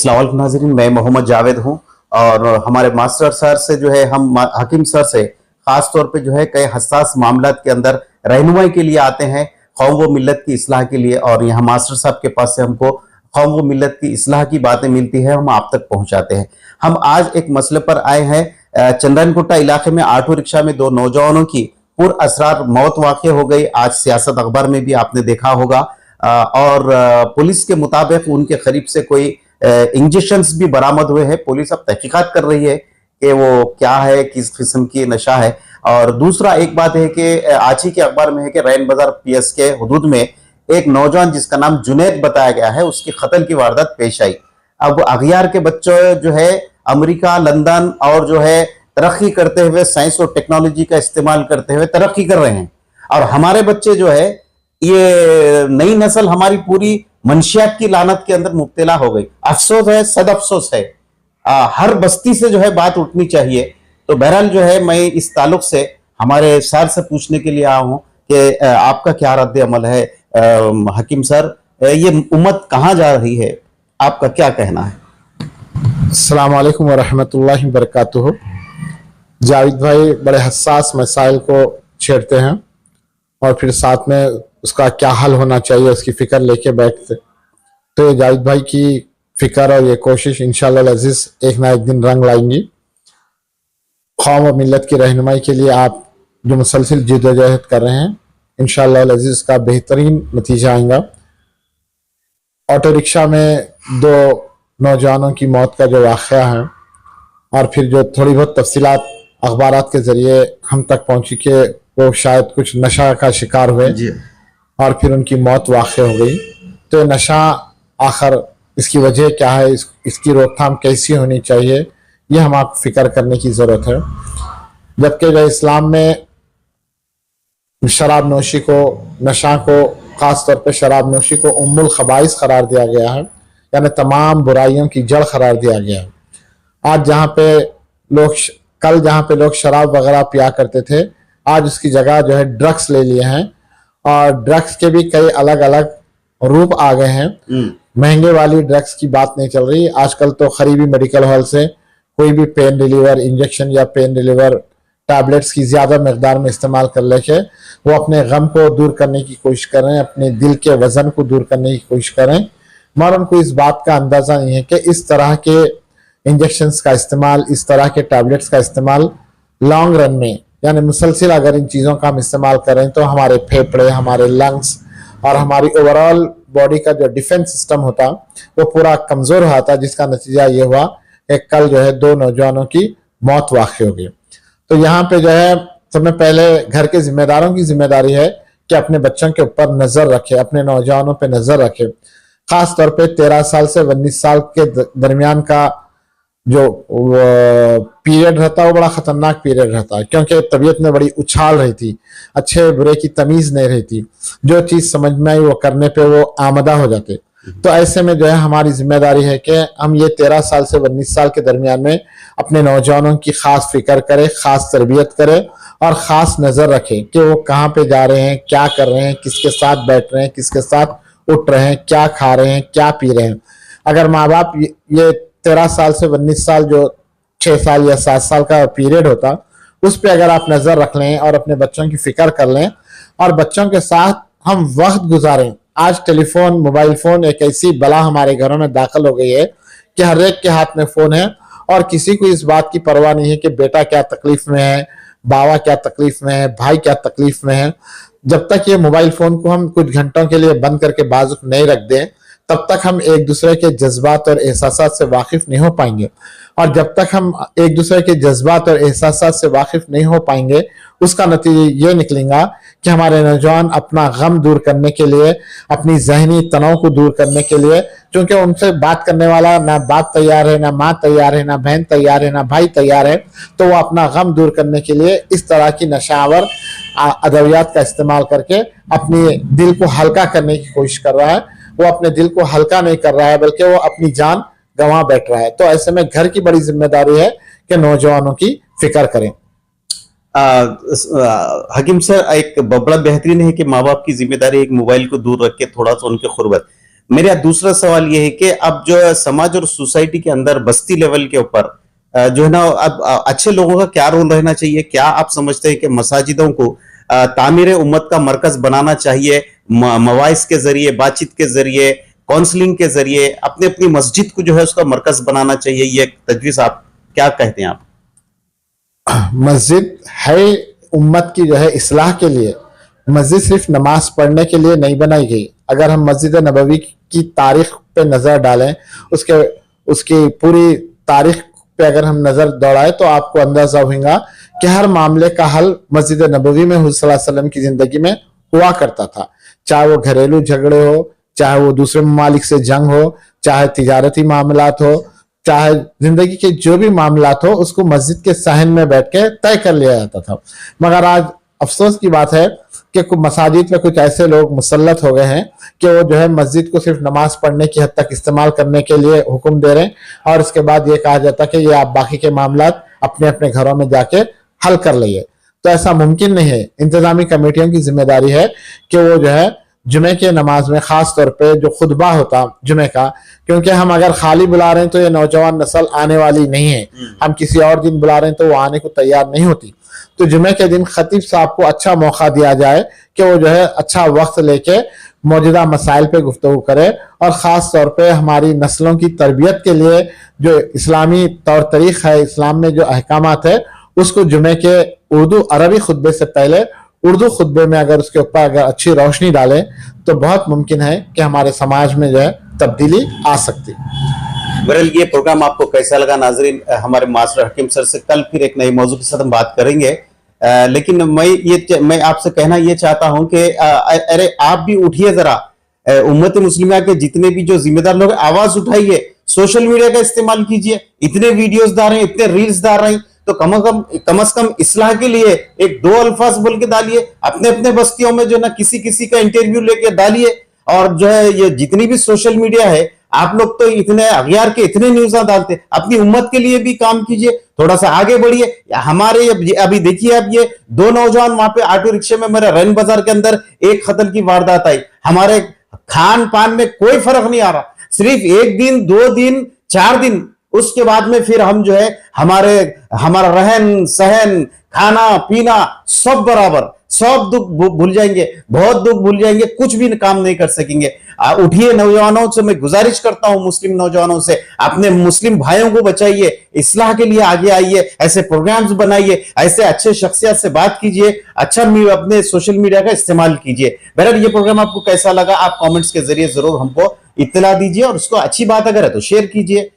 अस्सलाम वालेकुम नाज़रीन, मैं मोहम्मद जावेद हूँ और हमारे मास्टर सर से जो है हम हकीम सर से ख़ास तौर पे जो है कई हसास मामलात के अंदर रहनुमाई के लिए आते हैं, कौम व मिल्लत की इस्लाह के लिए। और यहाँ मास्टर साहब के पास से हमको कौम व मिल्लत की इस्लाह की बातें मिलती है, हम आप तक पहुँचाते हैं। हम आज एक मसले पर आए हैं। चंदनकोटा इलाके में ऑटो रिक्शा में दो नौजवानों की पुर असरार मौत वाक़ हो गई। आज सियासत अखबार में भी आपने देखा होगा। और पुलिस के मुताबिक उनके करीब से कोई इंजेक्शंस भी बरामद हुए हैं। पुलिस अब तहकीकात कर रही है कि वो क्या है, किस किस्म की नशा है। और दूसरा एक बात है कि आज ही के अखबार में है कि रैन बाजार पीएस के हुदूद में एक नौजवान जिसका नाम जुनैद बताया गया है, उसकी कत्ल की वारदात पेश आई। अब अगियार के बच्चे जो है अमेरिका, लंदन और जो है तरक्की करते हुए साइंस और टेक्नोलॉजी का इस्तेमाल करते हुए तरक्की कर रहे हैं, और हमारे बच्चे जो है ये नई नस्ल हमारी पूरी मंशियात की लानत के अंदर मुब्तला हो गई। अफसोस है, सद अफसोस है। हर बस्ती से जो है बात उठनी चाहिए। तो बहरहाल जो है मैं इस ताल्लुक से हमारे सर से पूछने के लिए आया हूँ कि आपका क्या रद्द अमल है। हकीम सर, ये उम्मत कहाँ जा रही है, आपका क्या कहना है? अस्सलाम वालेकुम वरहमतुल्लाहि वबरकातुहू। जावेद भाई बड़े हसास मसाइल को छेड़ते हैं और फिर साथ में उसका क्या हल होना चाहिए उसकी फिक्र लेके बैठते। तो ये जावेद भाई की फिक्र और ये कोशिश इंशाअल्लाह अज़ीज़ एक ना एक दिन रंग लाएंगी। कौम और मिल्लत की रहनुमाई के लिए आप जो मुसलसल जिद्दोजहद कर रहे हैं, इंशाअल्लाह अज़ीज़ का बेहतरीन नतीजा आएगा। ऑटो रिक्शा में दो नौजवानों की मौत का जो वाक़या है और फिर जो थोड़ी बहुत तफसीलात अखबारात के ज़रिए हम तक पहुँची कि वो शायद कुछ नशा का शिकार हुए और फिर उनकी मौत वाक़या हो गई। तो ये नशा आखिर इसकी वजह क्या है, इसकी रोकथाम कैसी होनी चाहिए, ये हम आप फिक्र करने की ज़रूरत है। जबकि जो इस्लाम में शराब नोशी को, नशा को, ख़ास तौर पे शराब नोशी को उम्मुल खबाइस करार दिया गया है, यानी तमाम बुराइयों की जड़ करार दिया गया है। आज जहाँ पे लोग कल जहाँ पे लोग शराब वगैरह पिया करते थे, आज उसकी जगह जो है ड्रग्स ले लिए हैं और ड्रग्स के भी कई अलग अलग रूप आ गए हैं। महंगे वाली ड्रग्स की बात नहीं चल रही आजकल। तो करीबी मेडिकल हॉल से कोई भी पेन रिलीवर इंजेक्शन या पेन रिलीवर टैबलेट्स की ज़्यादा मकदार में इस्तेमाल कर लेके वो अपने गम को दूर करने की कोशिश कर रहे हैं, अपने दिल के वज़न को दूर करने की कोशिश कर रहे हैं। मगर उनको इस बात का अंदाज़ा नहीं है कि इस तरह के इंजेक्शंस का इस्तेमाल, इस तरह के टैबलेट्स का इस्तेमाल लॉन्ग रन में, यानी मुसलसिल अगर इन चीज़ों का हम इस्तेमाल करें तो हमारे फेफड़े, हमारे लंग्स और हमारी ओवरऑल बॉडी का जो डिफेंस सिस्टम होता वो पूरा कमज़ोर हुआ था, जिसका नतीजा ये हुआ कि कल जो है दो नौजवानों की मौत वाक़ हो गई। तो यहाँ पे जो है सबसे पहले घर के जिम्मेदारों की जिम्मेदारी है कि अपने बच्चों के ऊपर नज़र रखे, अपने नौजवानों पे नज़र रखे। ख़ास तौर पे 13 साल से 19 साल के दरमियान का जो पीरियड रहता है वो बड़ा ख़तरनाक पीरियड रहता है, क्योंकि तबीयत में बड़ी उछाल रही थी, अच्छे बुरे की तमीज़ नहीं रही थी, जो चीज़ समझ में आई वो करने पे वो आमदा हो जाते। तो ऐसे में जो है हमारी जिम्मेदारी है कि हम ये 13 साल से 19 साल के दरमियान में अपने नौजवानों की ख़ास फिक्र करें, ख़ास तरबियत करें और ख़ास नज़र रखें कि वो कहाँ पे जा रहे हैं, क्या कर रहे हैं, किसके साथ बैठ रहे हैं, किसके साथ उठ रहे हैं, क्या खा रहे हैं, क्या पी रहे हैं। अगर माँ बाप ये 13 साल से 19 साल जो 6 साल या 7 साल का पीरियड होता, उस पर अगर आप नज़र रख लें और अपने बच्चों की फिक्र कर लें और बच्चों के साथ हम वक्त गुजारें। आज टेलीफोन, मोबाइल फ़ोन एक ऐसी बला हमारे घरों में दाखिल हो गई है कि हर एक के हाथ में फ़ोन है और किसी को इस बात की परवाह नहीं है कि बेटा क्या तकलीफ़ में है, बाबा क्या तकलीफ़ में है, भाई क्या तकलीफ़ में है। जब तक ये मोबाइल फ़ोन को हम कुछ घंटों के लिए बंद करके बाजू नहीं रख दें, तब तक हम एक दूसरे के जज्बात और एहसासात से वाकिफ नहीं हो पाएंगे। और जब तक हम एक दूसरे के जज्बात और एहसासात से वाकिफ नहीं हो पाएंगे, उसका नतीजा ये निकलेगा कि हमारे नौजवान अपना गम दूर करने के लिए, अपनी जहनी तनाव को दूर करने के लिए, क्योंकि उनसे बात करने वाला ना बाप तैयार है, ना माँ तैयार है, ना बहन तैयार है, ना भाई तैयार है, तो वो अपना गम दूर करने के लिए इस तरह की नशावर अदवियात का इस्तेमाल करके अपने दिल को हल्का करने की कोशिश कर रहा है। वो अपने दिल को हल्का नहीं कर रहा है बल्कि वो अपनी जान गंवा बैठ रहा है। तो ऐसे में घर की बड़ी जिम्मेदारी है कि नौजवानों की फिक्र करें। हकीम सर, एक बड़ा बेहतरीन है कि माँ बाप की जिम्मेदारी एक मोबाइल को दूर रख के थोड़ा सा उनके खुरबत मेरा दूसरा सवाल ये है कि अब जो है समाज और सोसाइटी के अंदर बस्ती लेवल के ऊपर जो है ना, अब अच्छे लोगों का क्या रोल रहना चाहिए? क्या आप समझते हैं कि मसाजिदों को तामीर उम्मत का मरकज बनाना चाहिए, मवाइस के जरिए, बातचीत के जरिए, काउंसलिंग के जरिए अपने अपनी मस्जिद को जो है उसका मरकज बनाना चाहिए? ये तजवीज आप क्या कहते हैं आप? मस्जिद है उम्मत की जो है इस्लाह के लिए, मस्जिद सिर्फ नमाज पढ़ने के लिए नहीं बनाई गई। अगर हम मस्जिद नबवी की तारीख पे नजर डालें, उसकी पूरी तारीख पे अगर हम नजर दौड़ाए तो आपको अंदाजा होगा कि हर मामले का हल मस्जिद नबवी में हुज़ूर सल्लल्लाहु अलैहि वसल्लम की जिंदगी में हुआ करता था। चाहे वो घरेलू झगड़े हो, चाहे वो दूसरे ममालिक से जंग हो, चाहे तिजारती मामलात हो, चाहे जिंदगी के जो भी मामलात हो, उसको मस्जिद के सहन में बैठ के तय कर लिया जाता था। मगर आज अफसोस की बात है कि मसाजिद में कुछ ऐसे लोग मुसल्लत हो गए हैं कि वो जो है मस्जिद को सिर्फ नमाज पढ़ने की हद तक इस्तेमाल करने के लिए हुक्म दे रहे हैं और इसके बाद ये कहा जाता है कि ये आप बाकी के मामलात अपने अपने घरों में जाके हल कर लिए। तो ऐसा मुमकिन नहीं है। इंतजामी कमेटियों की जिम्मेदारी है कि वो जो है जुमे के नमाज में खास तौर पे जो खुतबा होता जुमे का, क्योंकि हम अगर खाली बुला रहे हैं तो ये नौजवान नस्ल आने वाली नहीं है, हम किसी और दिन बुला रहे हैं तो वो आने को तैयार नहीं होती। तो जुमे के दिन खतीब साहब को अच्छा मौका दिया जाए कि वो जो है अच्छा वक्त लेके मौजूदा मसाइल पे गुफ्तगू करे और ख़ास तौर पे हमारी नस्लों की तरबियत के लिए जो इस्लामी तौर तरीक़ है, इस्लाम में जो अहकामात है, उसको जुमे के उर्दू अरबी खुतबे से पहले उर्दू खुतबे में अगर उसके ऊपर अगर अच्छी रोशनी डालें तो बहुत मुमकिन है कि हमारे समाज में जो है तब्दीली आ सकती। बहरहाल ये प्रोग्राम आपको कैसा लगा नाजरीन? हमारे मास्टर हकीम सर से कल फिर एक नए मौजू के साथ हम बात करेंगे, लेकिन मैं आपसे कहना ये चाहता हूं कि अरे आप भी उठिए जरा, उम्मत मुस्लिमा के जितने भी जो जिम्मेदार लोग, आवाज उठाइए, सोशल मीडिया का इस्तेमाल कीजिए। इतने वीडियोस डाल रहे हैं, इतने रील्स डाल रहे हैं, तो कम से कम इस्लाह के लिए एक दो अल्फाज बोल के डालिए। अपने अपने बस्तियों में जो ना किसी किसी का इंटरव्यू लेके डालिए। और जो है ये जितनी भी सोशल मीडिया है, आप लोग तो इतने अखियार के इतने न्यूज़ डालते, अपनी उम्मत के लिए भी काम कीजिए, थोड़ा सा आगे बढ़िए। हमारे अभी देखिए, अब ये दो नौजवान वहां पे ऑटो रिक्शे में मेरे रैन बाजार के अंदर एक कत्ल की वारदात आई। हमारे खान पान में कोई फर्क नहीं आ रहा, सिर्फ एक दिन, 2 दिन, 4 दिन, उसके बाद में फिर हम जो है हमारा रहन सहन, खाना पीना सब बराबर, सब दुख भूल जाएंगे, बहुत दुख भूल जाएंगे, कुछ भी काम नहीं कर सकेंगे। उठिए, नौजवानों से मैं गुजारिश करता हूं, मुस्लिम नौजवानों से, अपने मुस्लिम भाइयों को बचाइए, इस्लाह के लिए आगे आइए, ऐसे प्रोग्राम्स बनाइए, ऐसे अच्छे शख्सियत से बात कीजिए, अच्छा अपने सोशल मीडिया का इस्तेमाल कीजिए। बहरहाल ये प्रोग्राम आपको कैसा लगा आप कमेंट्स के जरिए जरूर हमको इत्तला दीजिए, और उसको अच्छी बात अगर है तो शेयर कीजिए।